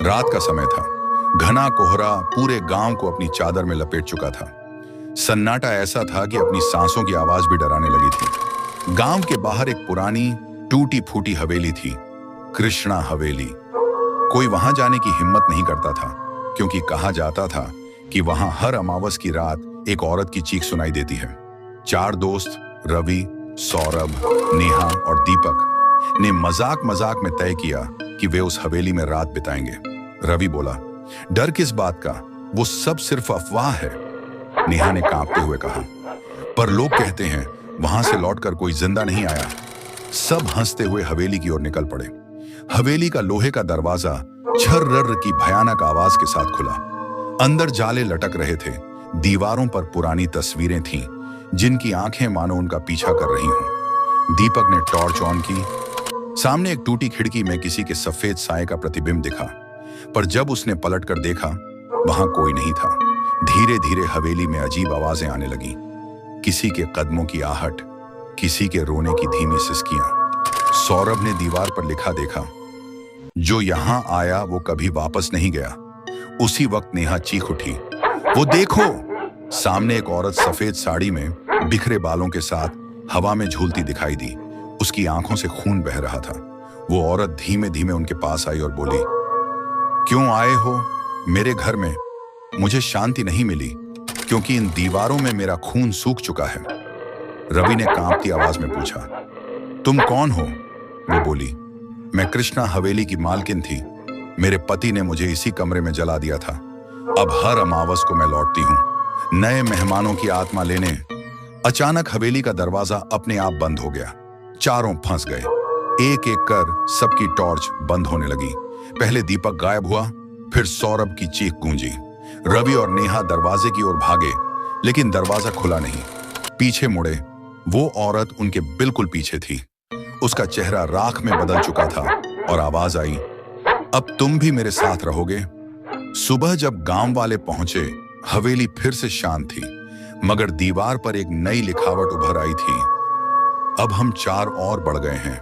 रात का समय था। घना कोहरा पूरे गांव को अपनी चादर में लपेट चुका था। सन्नाटा ऐसा था कि अपनी सांसों की आवाज भी डराने लगी थी। गांव के बाहर एक पुरानी टूटी फूटी हवेली थी, कृष्णा हवेली। कोई वहां जाने की हिम्मत नहीं करता था, क्योंकि कहा जाता था कि वहां हर अमावस की रात एक औरत की चीख सुनाई देती है। 4 दोस्त रवि, सौरभ, नेहा और दीपक ने मजाक मजाक में तय किया कि वे उस हवेली में रात बिताएंगे। रवि बोला, डर किस बात का, वो सब सिर्फ अफवाह है। नेहा ने कांपते हुए कहा, पर लोग कहते हैं वहां से लौटकर कोई जिंदा नहीं आया। सब हंसते हुए हवेली की ओर निकल पड़े। हवेली का लोहे का दरवाजा झर्र की भयानक आवाज के साथ खुला। अंदर जाले लटक रहे थे। दीवारों पर पुरानी तस्वीरें थीं, जिनकी आंखें मानो उनका पीछा कर रही हों। दीपक ने टॉर्च ऑन की। सामने एक टूटी खिड़की में किसी के सफेद साए का प्रतिबिंब दिखा, पर जब उसने पलटकर देखा, वहां कोई नहीं था। धीरे धीरे हवेली में अजीब आवाजें आने लगी। किसी के कदमों की आहट, किसी के रोने की धीमी सिसकियां। सौरभ ने दीवार पर लिखा देखा, जो यहां आया वो कभी वापस नहीं गया। उसी वक्त नेहा चीख उठी, वो देखो! सामने एक औरत सफेद साड़ी में बिखरे बालों के साथ हवा में झूलती दिखाई दी। उसकी आंखों से खून बह रहा था। वो औरत धीमे धीमे उनके पास आई और बोली, क्यों आए हो मेरे घर में? मुझे शांति नहीं मिली, क्योंकि इन दीवारों में मेरा खून सूख चुका है। रवि ने कांपती आवाज में पूछा, तुम कौन हो? वो बोली, मैं कृष्णा हवेली की मालकिन थी। मेरे पति ने मुझे इसी कमरे में जला दिया था। अब हर अमावस को मैं लौटती हूँ नए मेहमानों की आत्मा लेने। अचानक हवेली का दरवाजा अपने आप बंद हो गया। चारों फंस गए। एक एक कर सबकी टॉर्च बंद होने लगी। पहले दीपक गायब हुआ, फिर सौरभ की चीख गूंजी। रवि और नेहा दरवाजे की ओर भागे, लेकिन दरवाजा खुला नहीं। पीछे मुड़े, वो औरत उनके बिल्कुल पीछे थी। उसका चेहरा राख में बदल चुका था और आवाज आई, अब तुम भी मेरे साथ रहोगे। सुबह जब गांव वाले पहुंचे, हवेली फिर से शांत थी, मगर दीवार पर एक नई लिखावट उभर आई थी, अब हम 4 और बढ़ गए हैं।